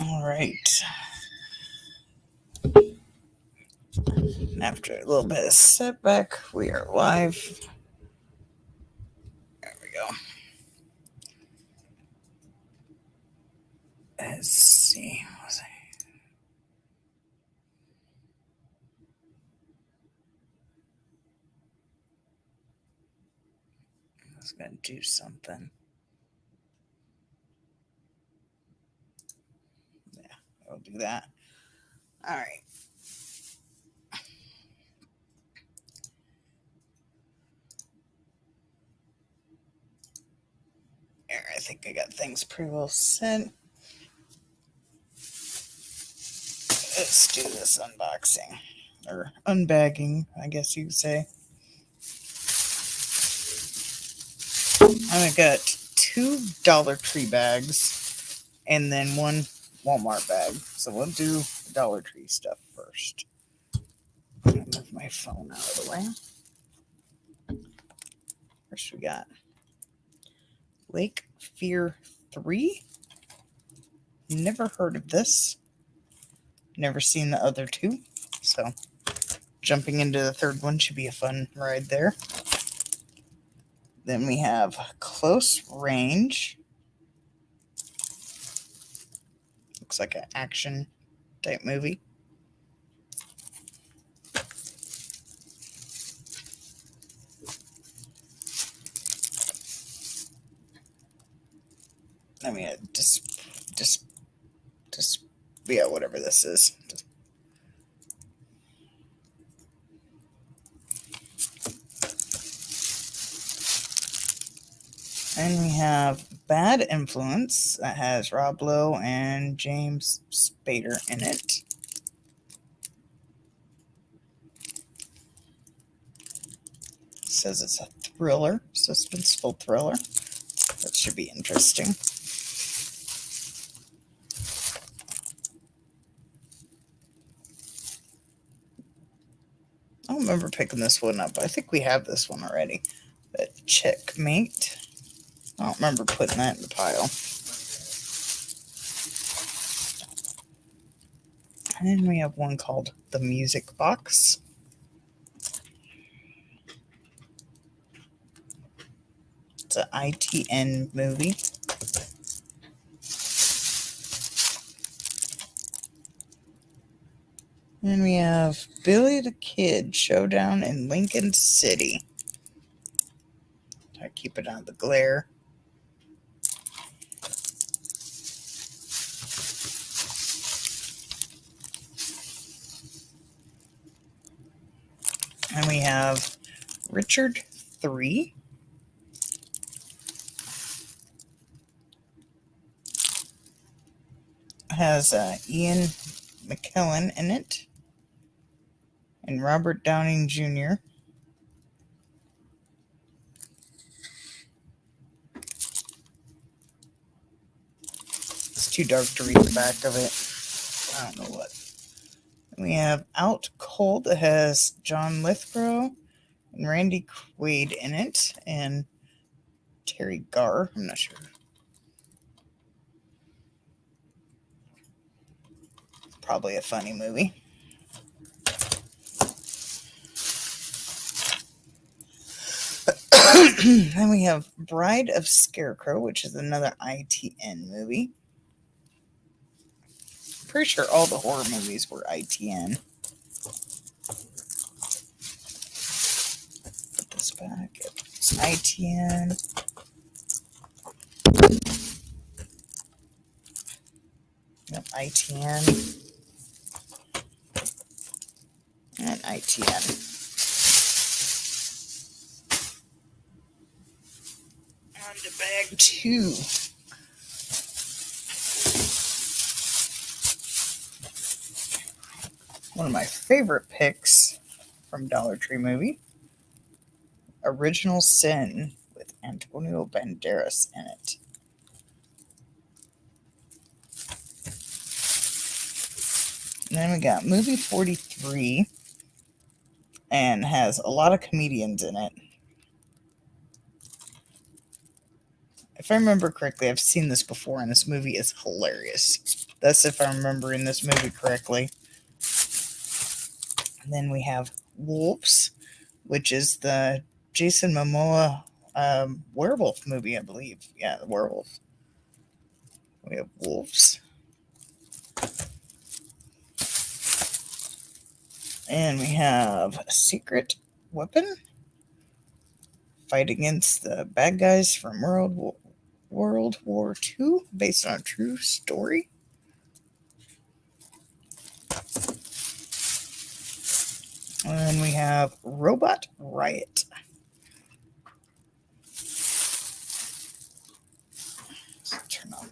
All right. After a little bit of setback, we are live. There we go. Let's see. I was going to do something. Yeah, I'll do that. All right. There, I think I got things pretty well set. Let's do this unboxing. Or unbagging, I guess you could say. I've got 2 Dollar Tree bags and then 1 Walmart bag. So we'll do the Dollar Tree stuff first. I'm going to move my phone out of the way. First we got Lake Fear 3. Never heard of this. Never seen the other 2. So jumping into the third one should be a fun ride there. Then we have Close Range. Looks like an action type movie. Then we have yeah, whatever this is. And we have Bad Influence that has Rob Lowe and James Spader in it. It says it's a thriller, suspenseful thriller. That should be interesting. I don't remember picking this one up. I think we have this one already. But Checkmate. I don't remember putting that in the pile. And then we have one called The Music Box. It's an ITN movie. And we have Billy the Kid Showdown in Lincoln City. I keep it out of the glare. And we have Richard 3. Has Ian McKellen in it. And Robert Downing Jr. It's too dark to read the back of it. I don't know what. We have Out Cold that has John Lithgow and Randy Quaid in it, and Terry Garr. I'm not sure. It's probably a funny movie. Then we have Bride of Scarecrow, which is another ITN movie. Pretty sure all the horror movies were ITN. Put this back. It's ITN. Yep, ITN. And ITN. On to bag 2. One of my favorite picks from Dollar Tree movie. Original Sin with Antonio Banderas in it. And then we got movie 43 and has a lot of comedians in it. If I remember correctly, I've seen this before, and this movie is hilarious. That's if I'm remembering this movie correctly. And then we have Wolves, which is the Jason Momoa werewolf movie, I believe. Yeah, the werewolf. We have Wolves. And we have A Secret Weapon. Fight against the bad guys from World War II, based on a true story. And we have Robot Riot. Let's turn on.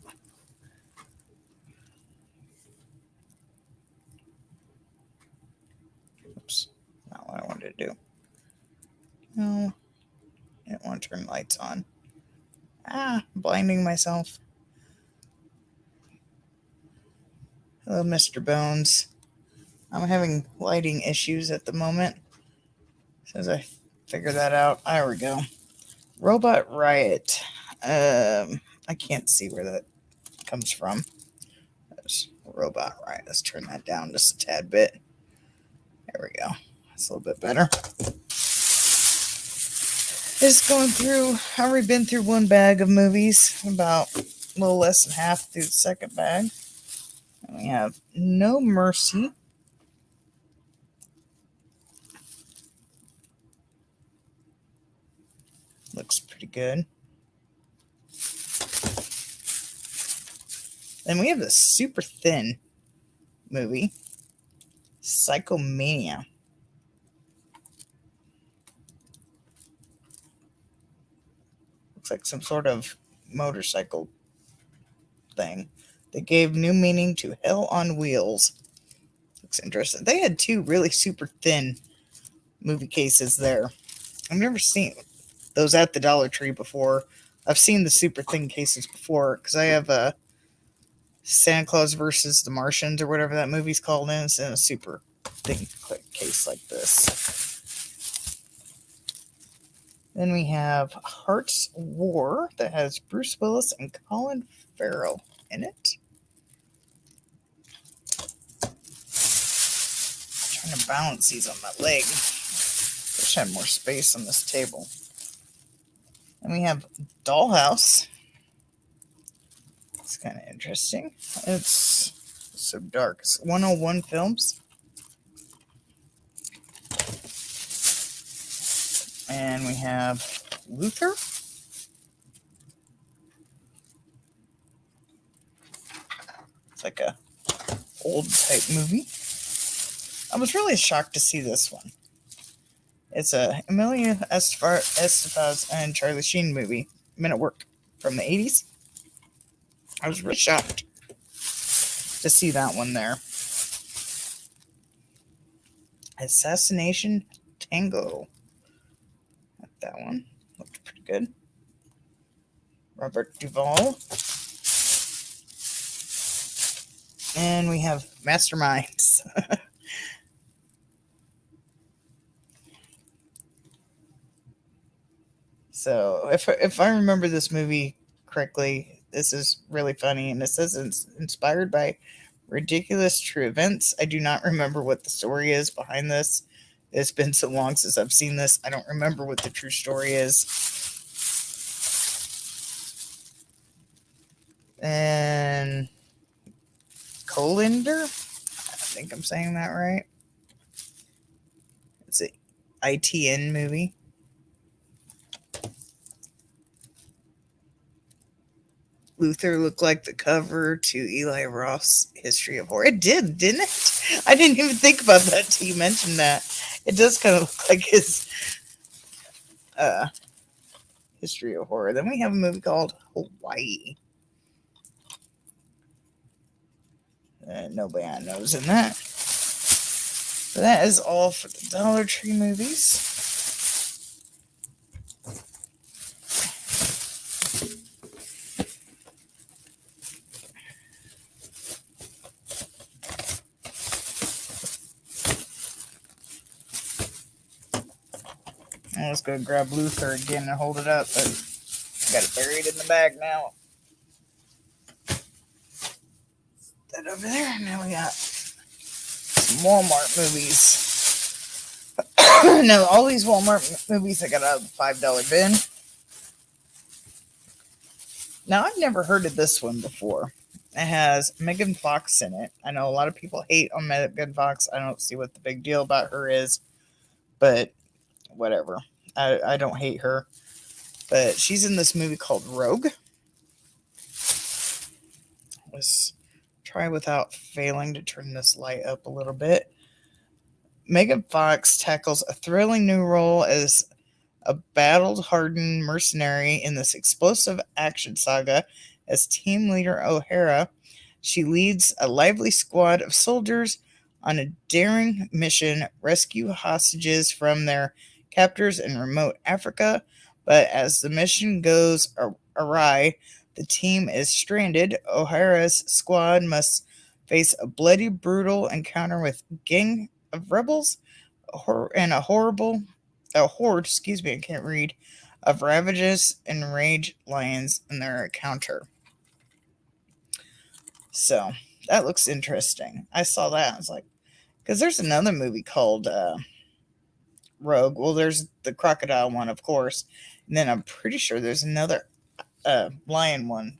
Oops, not what I wanted to do. No, I didn't want to turn lights on. Blinding myself. Hello, Mr. Bones. I'm having lighting issues at the moment. As I figure that out, there we go. Robot Riot. I can't see where that comes from. There's Robot Riot. Let's turn that down just a tad bit. There we go. That's a little bit better. Just going through, I've already been through one bag of movies, about a little less than half through the second bag. And we have No Mercy. Looks pretty good. Then we have the super thin movie, Psychomania. Looks like some sort of motorcycle thing that gave new meaning to Hell on Wheels. Looks interesting. They had two really super thin movie cases there. I've never seen those at the Dollar Tree before. I've seen the super thin cases before because I have a Santa Claus versus the Martians or whatever that movie's called, and it's in a super thin case like this. Then we have Heart's War that has Bruce Willis and Colin Farrell in it. I'm trying to balance these on my leg. Wish I had more space on this table. And we have Dollhouse. It's kind of interesting. It's so dark. It's 101 Films. And we have Luther. It's like a old type movie. I was really shocked to see this one. It's a Emilio Estevez and Charlie Sheen movie, Men at Work, from the 80s. I was really shocked to see that one there. Assassination Tango. That one looked pretty good. Robert Duvall. And we have Masterminds. So if I remember this movie correctly, this is really funny, and it says it's inspired by ridiculous true events. I do not remember what the story is behind this. It's been so long since I've seen this. I don't remember what the true story is. And Colander, I think I'm saying that right. It's an ITN movie. Luther looked like the cover to Eli Roth's History of Horror. It did, didn't it? I didn't even think about that till you mentioned that. It does kind of look like his History of Horror. Then we have a movie called Hawaii. Nobody I knows in that. So that is all for the Dollar Tree movies. Let's go grab Luther again and hold it up, but got it buried in the bag now. that over there. Now we got some Walmart movies. No, all these Walmart movies I got out of the $5 bin. Now, I've never heard of this one before. It has Megan Fox in it. I know a lot of people hate on Megan Fox. I don't see what the big deal about her is, but whatever. I don't hate her. But she's in this movie called Rogue. Let's try without failing to turn this light up a little bit. Megan Fox tackles a thrilling new role as a battle-hardened mercenary in this explosive action saga. As team leader O'Hara, she leads a lively squad of soldiers on a daring mission rescue hostages from their captors in remote Africa. But as the mission goes awry, the team is stranded. O'Hara's squad must face a bloody, brutal encounter with a gang of rebels and a horde, I can't read, of ravages and enraged lions in their encounter. So, that looks interesting. I saw that. I was like, because there's another movie called Rogue. Well, there's the crocodile one, of course. And then I'm pretty sure there's another lion one.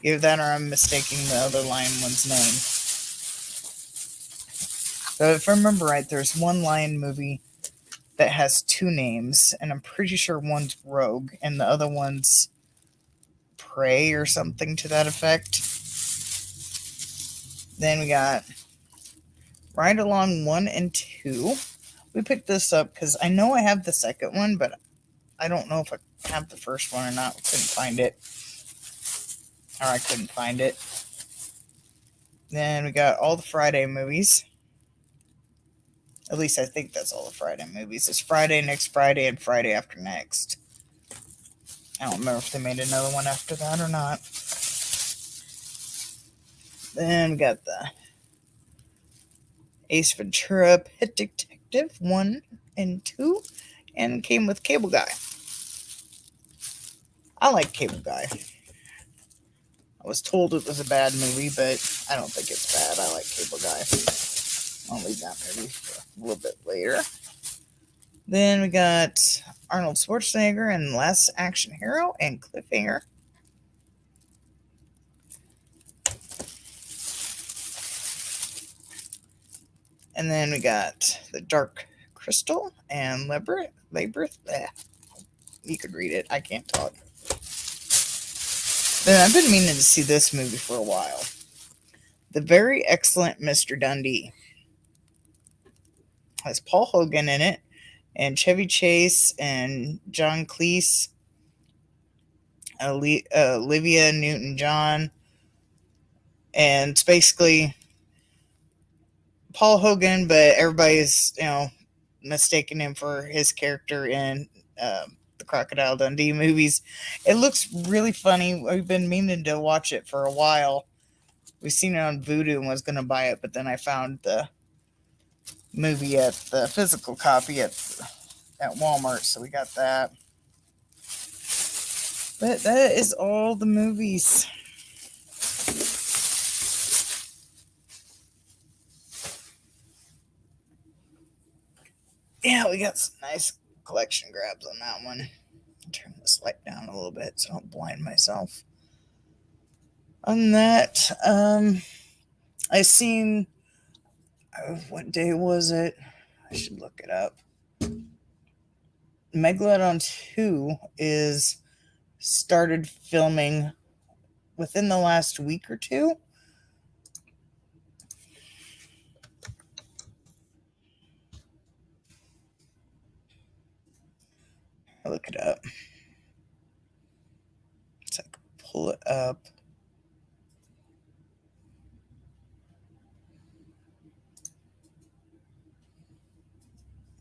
Either that or I'm mistaking the other lion one's name. So if I remember right, there's one lion movie that has two names, and I'm pretty sure one's Rogue and the other one's Prey or something to that effect. Then we got Ride Along 1 and 2. We picked this up because I know I have the second one, but I don't know if I have the first one or not. I couldn't find it. Then we got all the Friday movies. At least I think that's all the Friday movies. It's Friday, next Friday, and Friday after next. I don't remember if they made another one after that or not. Then we got the Ace Ventura Pet Detective 1 and 2. And came with Cable Guy. I like Cable Guy. I was told it was a bad movie, but I don't think it's bad. I like Cable Guy. I'll leave that movie for a little bit later. Then we got Arnold Schwarzenegger and Last Action Hero and Cliffhanger. And then we got The Dark Crystal and Labyrinth. You could read it. I can't talk. Then I've been meaning to see this movie for a while. The Very Excellent Mr. Dundee. Has Paul Hogan in it, and Chevy Chase, and John Cleese, Olivia Newton-John, and it's basically Paul Hogan, but everybody's, mistaking him for his character in the Crocodile Dundee movies. It looks really funny. We've been meaning to watch it for a while. We've seen it on Vudu and was going to buy it, but then I found the movie at the physical copy at Walmart, so we got that. But that is all the movies. Yeah, we got some nice collection grabs on that one. I'll turn this light down a little bit so I don't blind myself. On that, I seen, what day was it? I should look it up. Megalodon 2 is started filming within the last week or two. I'll look it up. So I can pull it up.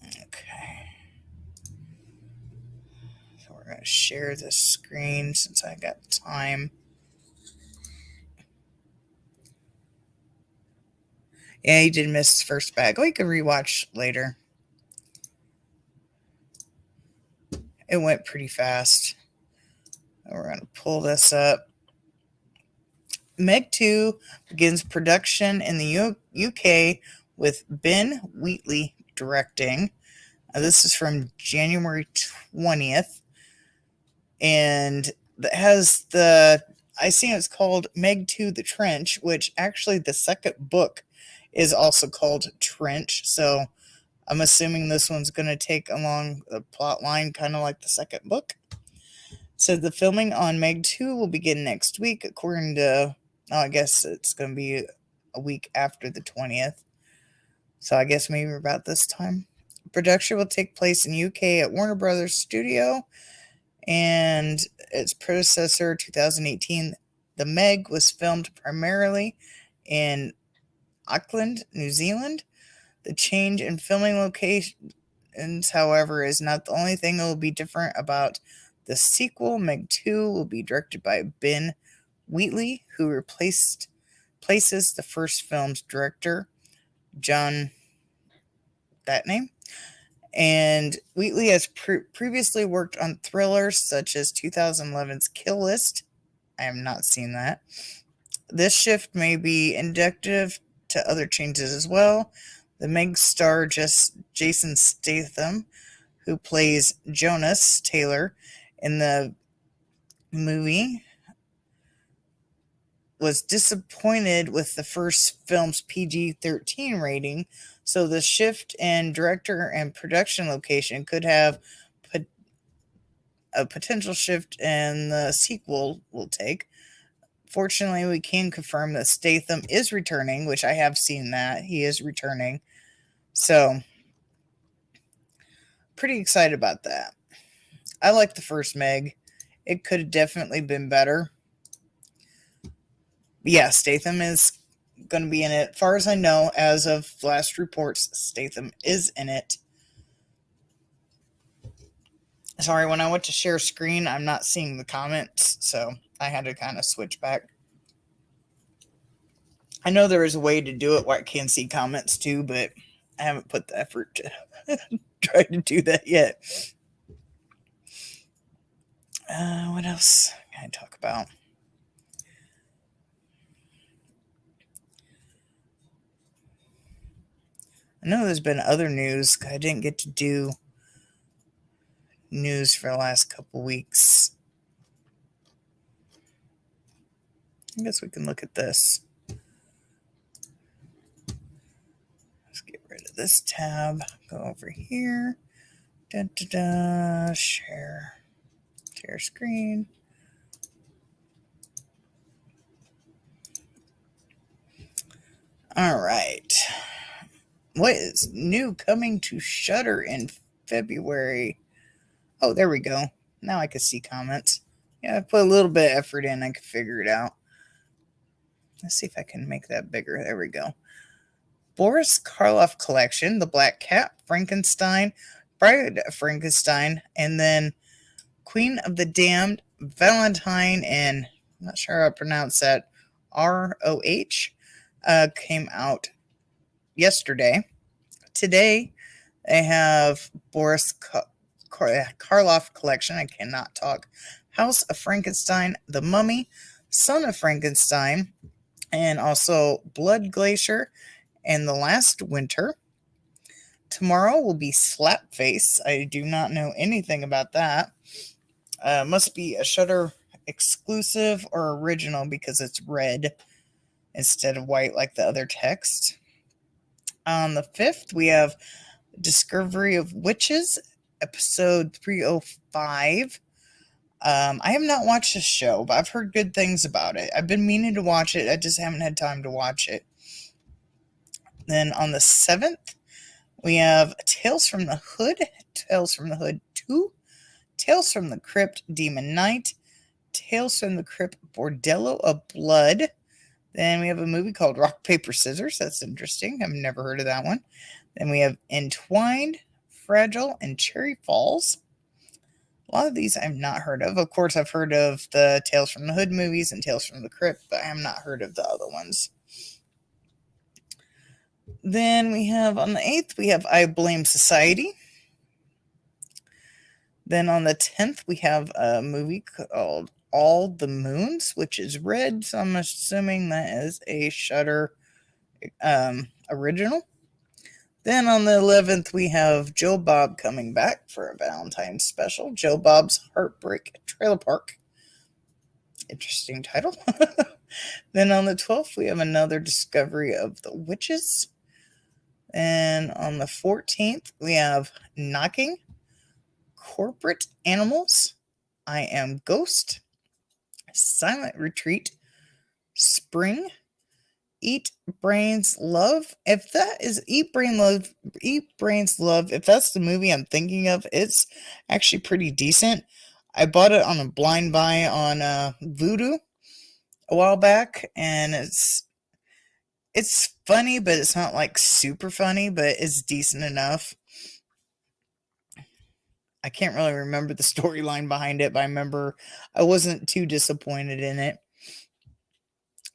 Okay. So we're going to share this screen since I got time. Yeah, he did miss his first bag. Oh, you can rewatch later. It went pretty fast. We're going to pull this up. Meg 2 begins production in the UK with Ben Wheatley directing. This is from January 20th. And that has I see it's called Meg 2 The Trench, which actually the second book is also called Trench. So I'm assuming this one's going to take along the plot line, kind of like the second book. So the filming on Meg 2 will begin next week, according to, I guess it's going to be a week after the 20th. So I guess maybe about this time. Production will take place in UK at Warner Brothers Studio, and its predecessor, 2018, The Meg, was filmed primarily in Auckland, New Zealand. The change in filming locations, however, is not the only thing that will be different about the sequel. Meg 2 will be directed by Ben Wheatley, who places the first film's director, John, that name. And Wheatley has previously worked on thrillers such as 2011's Kill List. I have not seen that. This shift may be indicative to other changes as well. The Meg star Jason Statham, who plays Jonas Taylor in the movie, was disappointed with the first film's PG-13 rating, so the shift in director and production location could have a potential shift in the sequel will take. Fortunately, we can confirm that Statham is returning, which I have seen that. He is returning. So, pretty excited about that. I like the first Meg. It could have definitely been better. Yeah, Statham is going to be in it. As far as I know, as of last reports, Statham is in it. Sorry, when I went to share screen, I'm not seeing the comments, so I had to kind of switch back. I know there is a way to do it where I can see comments too, but I haven't put the effort to try to do that yet. What else can I talk about? I know there's been other news. I didn't get to do news for the last couple weeks. I guess we can look at this. Let's get rid of this tab. Go over here. Share screen. All right. What is new coming to Shudder in February? Oh, there we go. Now I can see comments. Yeah, I put a little bit of effort in. I can figure it out. Let's see if I can make that bigger. There we go. Boris Karloff Collection, The Black Cat, Frankenstein, Bride of Frankenstein, and then Queen of the Damned, Valentine, and I'm not sure how to pronounce that, ROH, came out yesterday. Today, they have Boris Karloff Collection, I cannot talk, House of Frankenstein, The Mummy, Son of Frankenstein, and also Blood Glacier and The Last Winter. Tomorrow will be Slapface. I do not know anything about that. Must be a Shudder exclusive or original because it's red instead of white like the other text. On the 5th, we have Discovery of Witches, episode 305. I have not watched this show, but I've heard good things about it. I've been meaning to watch it. I just haven't had time to watch it. Then on the 7th, we have Tales from the Hood, Tales from the Hood 2, Tales from the Crypt, Demon Knight, Tales from the Crypt, Bordello of Blood. Then we have a movie called Rock, Paper, Scissors. That's interesting. I've never heard of that one. Then we have Entwined, Fragile, and Cherry Falls. A lot of these I've not heard of. Of course, I've heard of the Tales from the Hood movies and Tales from the Crypt, but I have not heard of the other ones. Then we have on the 8th, we have I Blame Society. Then on the 10th, we have a movie called All the Moons, which is red, so I'm assuming that is a Shudder original. Then on the 11th, we have Joe Bob coming back for a Valentine's special. Joe Bob's Heartbreak Trailer Park. Interesting title. Then on the 12th, we have another discovery of the witches. And on the 14th, we have Knocking, Corporate Animals, I Am Ghost, Silent Retreat, Spring, Eat Brains Love. If that is Eat Brains Love, if that's the movie I'm thinking of, it's actually pretty decent. I bought it on a blind buy on Vudu a while back, and it's funny, but it's not like super funny, but it's decent enough. I can't really remember the storyline behind it, but I remember I wasn't too disappointed in it.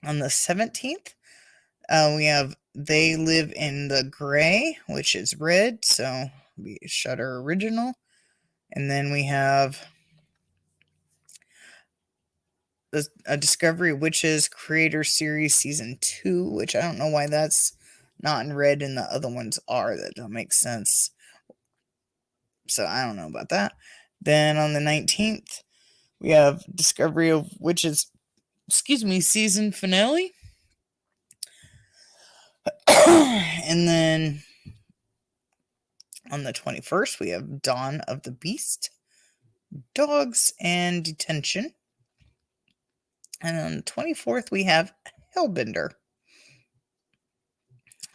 On the 17th, we have They Live in the Gray, which is red, so be a Shudder original. And then we have a Discovery Witches Creator Series Season 2, which I don't know why that's not in red and the other ones are. That don't make sense. So I don't know about that. Then on the 19th, we have Discovery of Witches, season finale. And then on the 21st, we have Dawn of the Beast, Dogs and Detention. And on the 24th, we have Hellbender.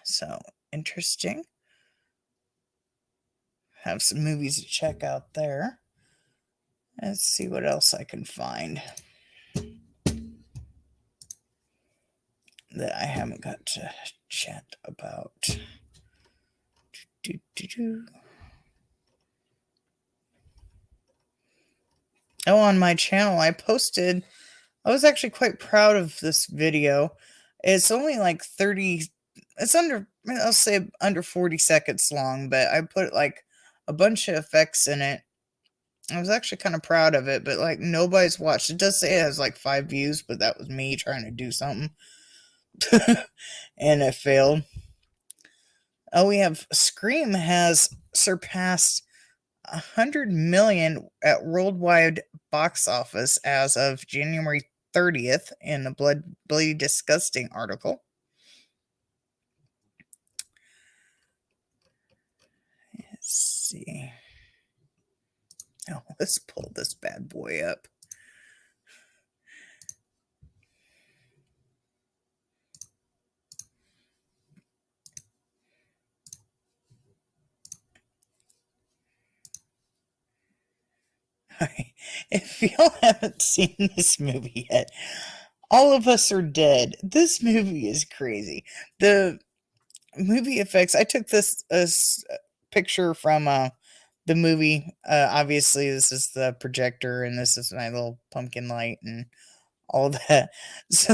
So, interesting. Have some movies to check out there. Let's see what else I can find that I haven't got to chat about. Oh, on my channel, I was actually quite proud of this video. It's only like 30, it's I'll say under 40 seconds long, but I put like a bunch of effects in it. I was actually kind of proud of it, but like nobody's watched. It does say it has like 5 views, but that was me trying to do something. And it failed. Oh, we have Scream has surpassed 100 million at worldwide box office as of January 30th in the Bloody Disgusting article. Let's see. Oh, let's pull this bad boy up. If y'all haven't seen this movie yet, All of Us Are Dead. This movie is crazy. The movie effects, I took this picture from the movie. Obviously, this is the projector, and this is my little pumpkin light and all that. So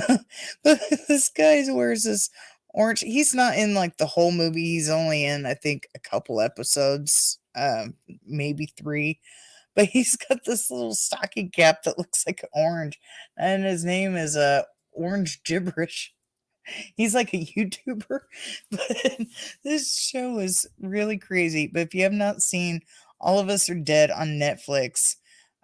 this guy wears this orange. He's not in like the whole movie. He's only in, I think, a couple episodes, maybe 3. But he's got this little stocking cap that looks like orange, and his name is Orange Gibberish. He's like a YouTuber, but this show is really crazy. But if you have not seen All of Us Are Dead on Netflix,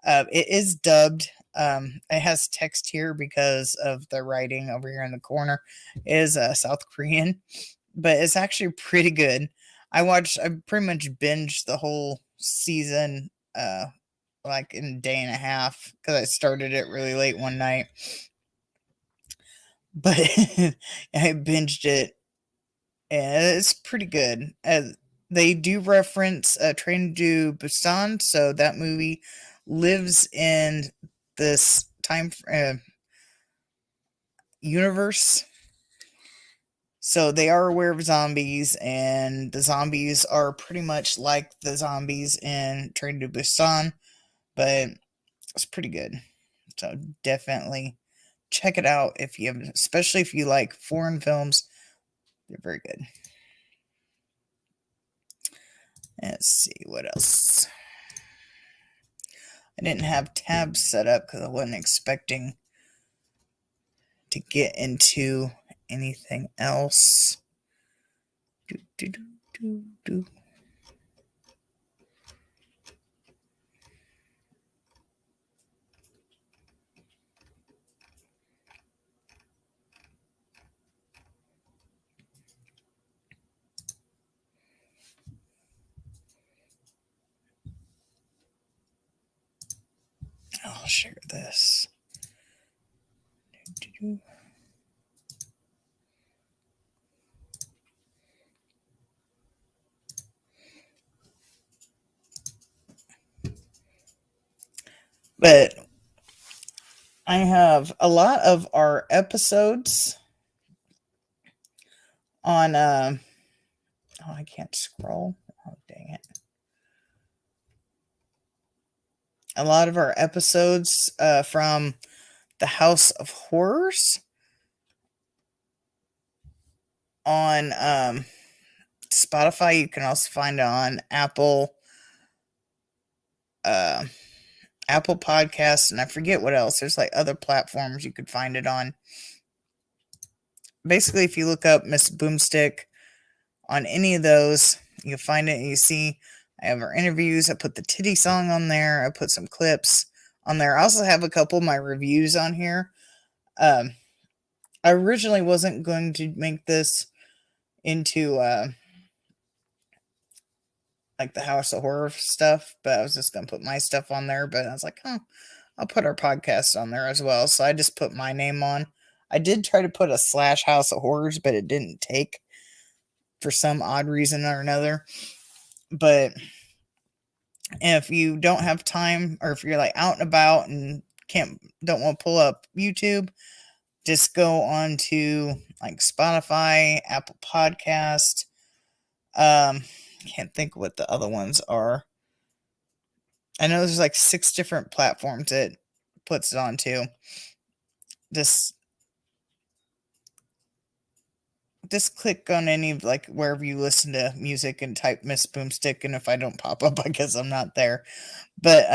it is dubbed. It has text here because of the writing over here in the corner. It is South Korean, but it's actually pretty good. I pretty much binged the whole season like in a day and a half because I started it really late one night. But I binged it, and it's pretty good. They do reference Train to Busan, so that movie lives in this time universe. So they are aware of zombies, and the zombies are pretty much like the zombies in Train to Busan, but it's pretty good. So definitely check it out if you have, especially if you like foreign films. They're very good. Let's see what else. I didn't have tabs set up because I wasn't expecting to get into anything else. Do, do, do, do, do. I'll share this. Do, do, do. But I have a lot of our episodes on oh, I can't scroll. Oh, dang it. A lot of our episodes from the House of Horrors on Spotify. You can also find it on uh, Apple Podcasts, and I forget what else. There's like other platforms you could find it on. Basically, if you look up Miss Boomstick on any of those, you can find it and you see I have our interviews. I put the titty song on there. I put some clips on there. I also have a couple of my reviews on here. I originally wasn't going to make this into like the House of Horror stuff, but I was just going to put my stuff on there. But I was like, oh, I'll put our podcast on there as well. So I just put my name on. I did try to put a / House of Horrors, but it didn't take for some odd reason or another. But if you don't have time, or if you're like out and about and don't want to pull up YouTube, just go on to like Spotify, Apple Podcast. Can't think what the other ones are. I know there's like 6 different platforms it puts it onto. Just click on any, like, wherever you listen to music and type Miss Boomstick, and if I don't pop up, I guess I'm not there. But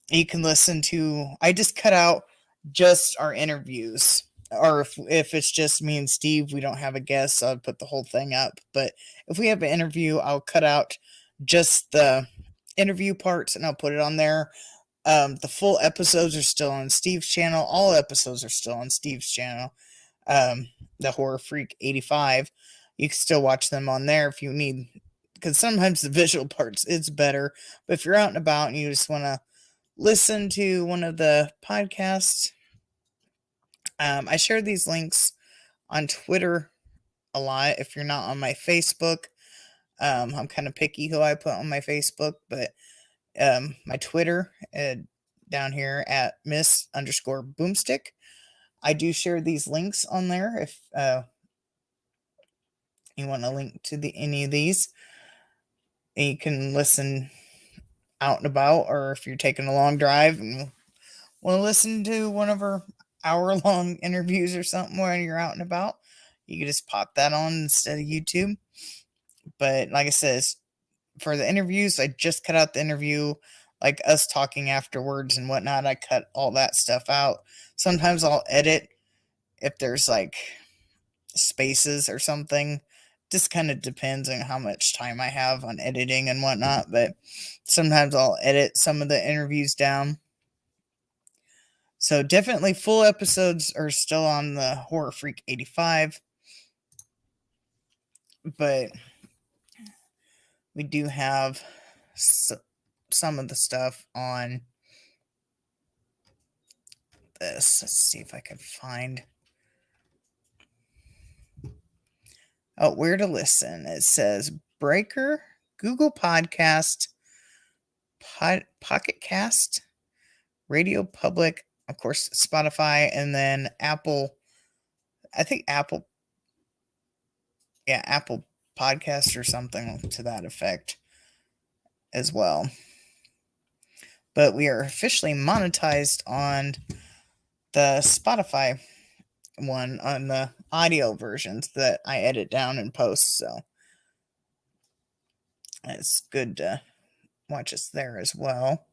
you can listen to, I just cut out just our interviews, or if it's just me and Steve, we don't have a guest, so I'll put the whole thing up. But if we have an interview, I'll cut out just the interview parts and I'll put it on there. The full episodes are still on Steve's channel. All episodes are still on Steve's channel. The Horror Freak 85. You can still watch them on there if you need, because sometimes the visual parts it's better. But if you're out and about and you just want to listen to one of the podcasts, I share these links on Twitter a lot. If you're not on my Facebook, I'm kind of picky who I put on my Facebook, but my Twitter down here at Miss_Boomstick. I do share these links on there if you want to link to any of these. And you can listen out and about, or if you're taking a long drive and want to listen to one of our hour-long interviews or something when you're out and about, you can just pop that on instead of YouTube. But like I said, for the interviews, I just cut out the interview, like us talking afterwards and whatnot. I cut all that stuff out. Sometimes I'll edit if there's like spaces or something. Just kind of depends on how much time I have on editing and whatnot. But sometimes I'll edit some of the interviews down. So definitely full episodes are still on the Horror Freak 85. But we do have some of the stuff on this. Let's see if I can find. Oh, where to listen. It says Breaker, Google Podcast, Pocket Cast, Radio Public, of course, Spotify, and then Apple. I think Apple Podcast or something to that effect as well. But we are officially monetized on the Spotify one, on the audio versions that I edit down and post. So it's good to watch us there as well.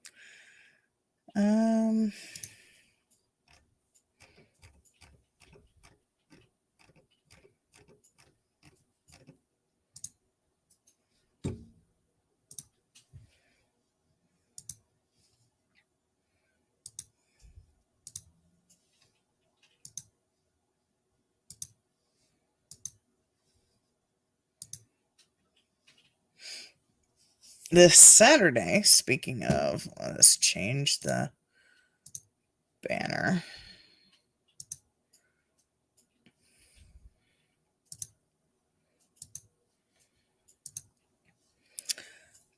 This Saturday, speaking of, let's change the banner.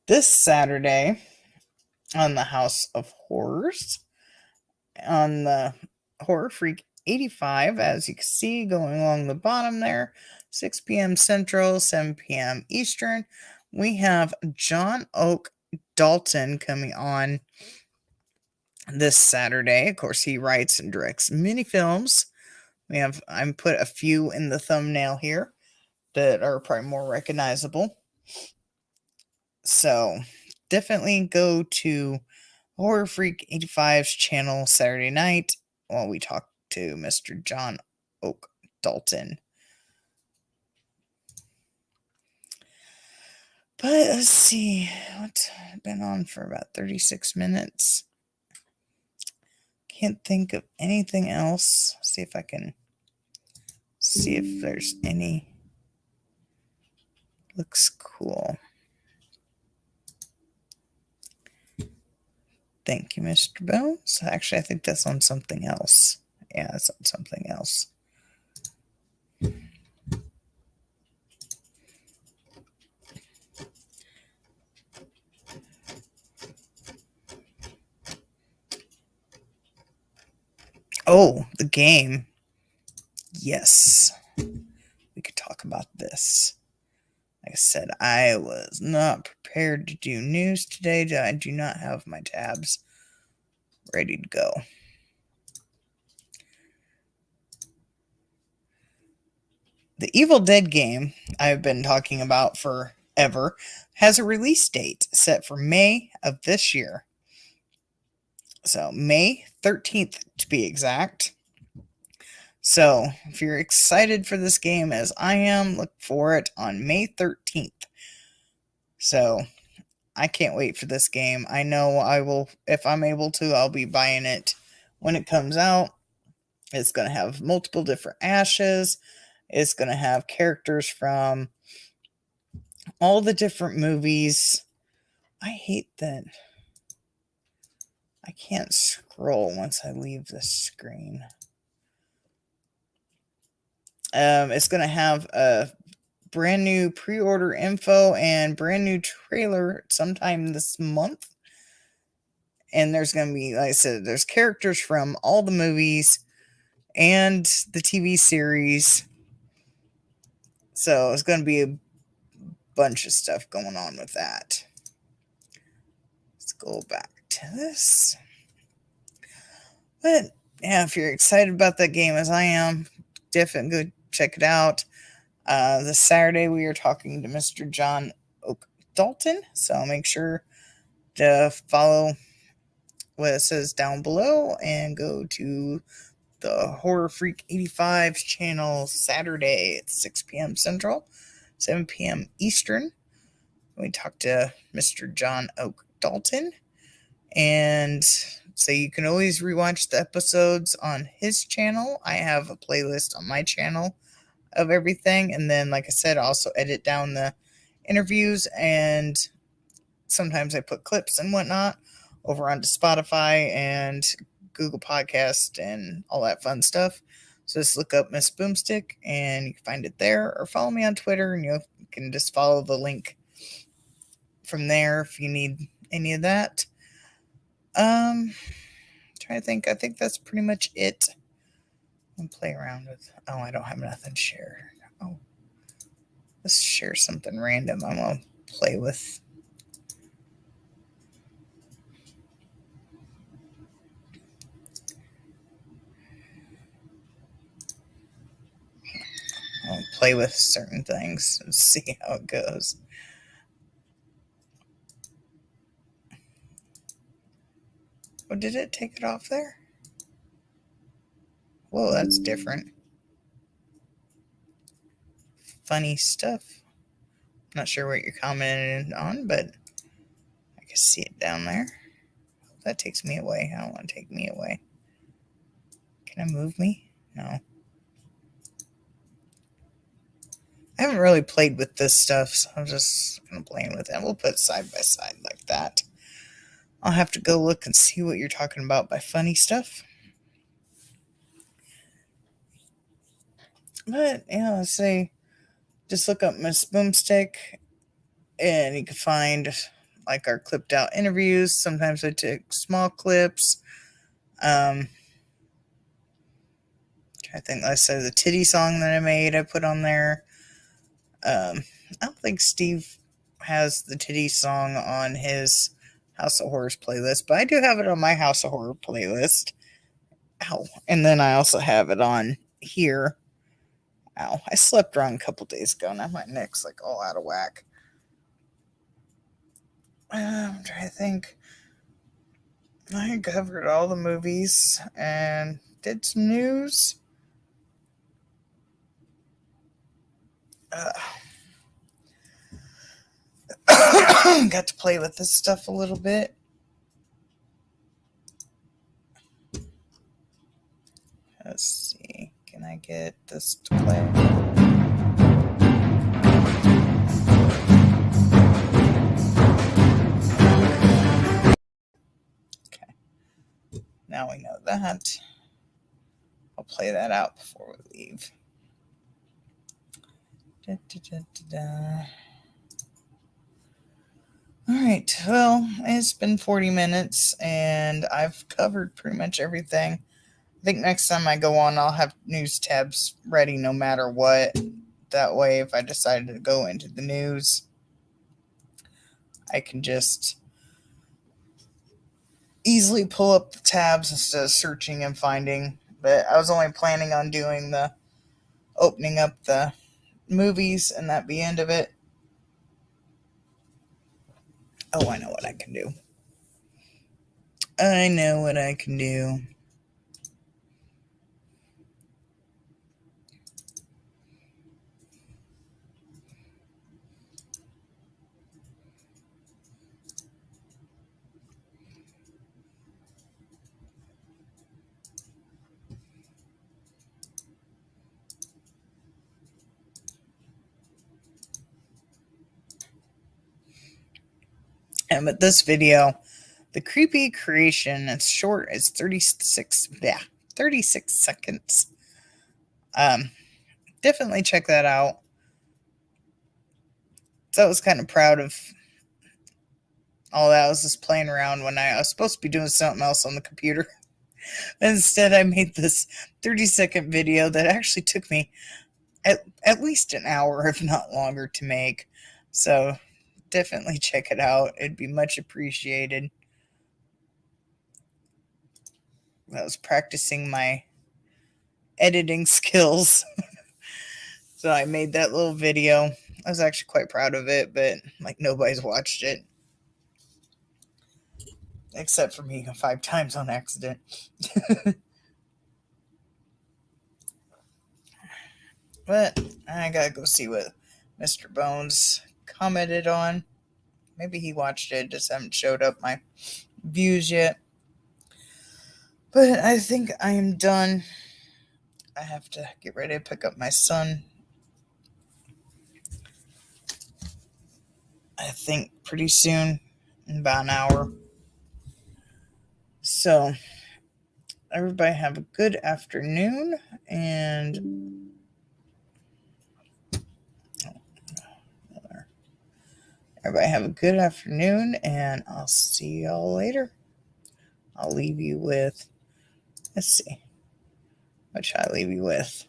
This Saturday on the House of Horrors, on the Horror Freak 85, as you can see going along the bottom there, 6 p.m. Central, 7 p.m. Eastern, we have John Oak Dalton coming on this Saturday. Of course, he writes and directs mini films. I'm put a few in the thumbnail here that are probably more recognizable. So definitely go to Horror Freak 85's channel Saturday night while we talk to Mr. John Oak Dalton. But let's see, what's been on for about 36 minutes. Can't think of anything else. See if I can see if there's any. Looks cool. Thank you, Mr. Bones. Actually, I think that's on something else. Yeah, it's on something else. Oh, the game. Yes. We could talk about this. Like I said, I was not prepared to do news today. I do not have my tabs ready to go. The Evil Dead game I've been talking about forever has a release date set for May of this year. So May 13th to be exact. So if you're excited for this game as I am, look for it on May 13th. So I can't wait for this game. I know I will, if I'm able to, I'll be buying it when it comes out. It's going to have multiple different ashes. It's going to have characters from all the different movies. I hate that I can't scroll once I leave the screen. It's going to have a brand new pre-order info and brand new trailer sometime this month. And there's going to be, like I said, there's characters from all the movies and the TV series. So it's going to be a bunch of stuff going on with that. Let's go back to this. But yeah, if you're excited about that game as I am, definitely go check it out. This Saturday we are talking to Mr. John Oak Dalton, so make sure to follow what it says down below and go to the Horror Freak 85's channel Saturday at 6 p.m. Central, 7 p.m. Eastern. We talked to Mr. John Oak Dalton, and so you can always rewatch the episodes on his channel. I have a playlist on my channel of everything, and then, like I said, I also edit down the interviews, and sometimes I put clips and whatnot over onto Spotify and Google Podcast and all that fun stuff. So just look up Miss Boomstick and you can find it there, or follow me on Twitter and you can just follow the link from there if you need any of that. Trying to think. I think that's pretty much it. And play around with. Oh, I don't have nothing to share. Oh, let's share something random. I'm gonna play with. I'll play with certain things and see how it goes. Oh, did it take it off there? Whoa, that's different. Funny stuff. Not sure what you're commenting on, but I can see it down there. That takes me away. I don't want to take me away. Can I move me? No. I haven't really played with this stuff, so I'm just going to play with it. We'll put it side by side like that. I'll have to go look and see what you're talking about by funny stuff. But, yeah, let's say, just look up Miss Boomstick, and you can find, like, our clipped out interviews. Sometimes I take small clips. I think, like I said, the titty song that I made, I put on there. I don't think Steve has the titty song on his House of Horrors playlist, but I do have it on my House of Horror playlist. Ow. And then I also have it on here. Ow. I slept wrong a couple days ago. Now my neck's like all out of whack. I'm trying to think. I covered all the movies and did some news. Got to play with this stuff a little bit. Let's see. Can I get this to play? Okay. Now we know that. I'll play that out before we leave. Da, da, da, da, da. Alright, well, it's been 40 minutes, and I've covered pretty much everything. I think next time I go on, I'll have news tabs ready no matter what. That way, if I decide to go into the news, I can just easily pull up the tabs instead of searching and finding. But I was only planning on doing the opening up the movies, and that be the end of it. Oh, I know what I can do. I know what I can do. And with this video, the creepy creation, it's short, it's 36 seconds. Definitely check that out. So I was kind of proud of all that. I was just playing around when I was supposed to be doing something else on the computer. Instead, I made this 30-second video that actually took me at least an hour, if not longer, to make. So definitely check it out. It'd be much appreciated. I was practicing my editing skills. So I made that little video. I was actually quite proud of it, but like nobody's watched it. Except for me 5 times on accident. But I gotta go see what Mr. Bones commented on. Maybe he watched it, just haven't showed up my views yet. But I think I am done. I have to get ready to pick up my son. I think pretty soon, in about an hour. So, everybody have a good afternoon, and everybody have a good afternoon, and I'll see y'all later. I'll leave you with, let's see, what should I leave you with?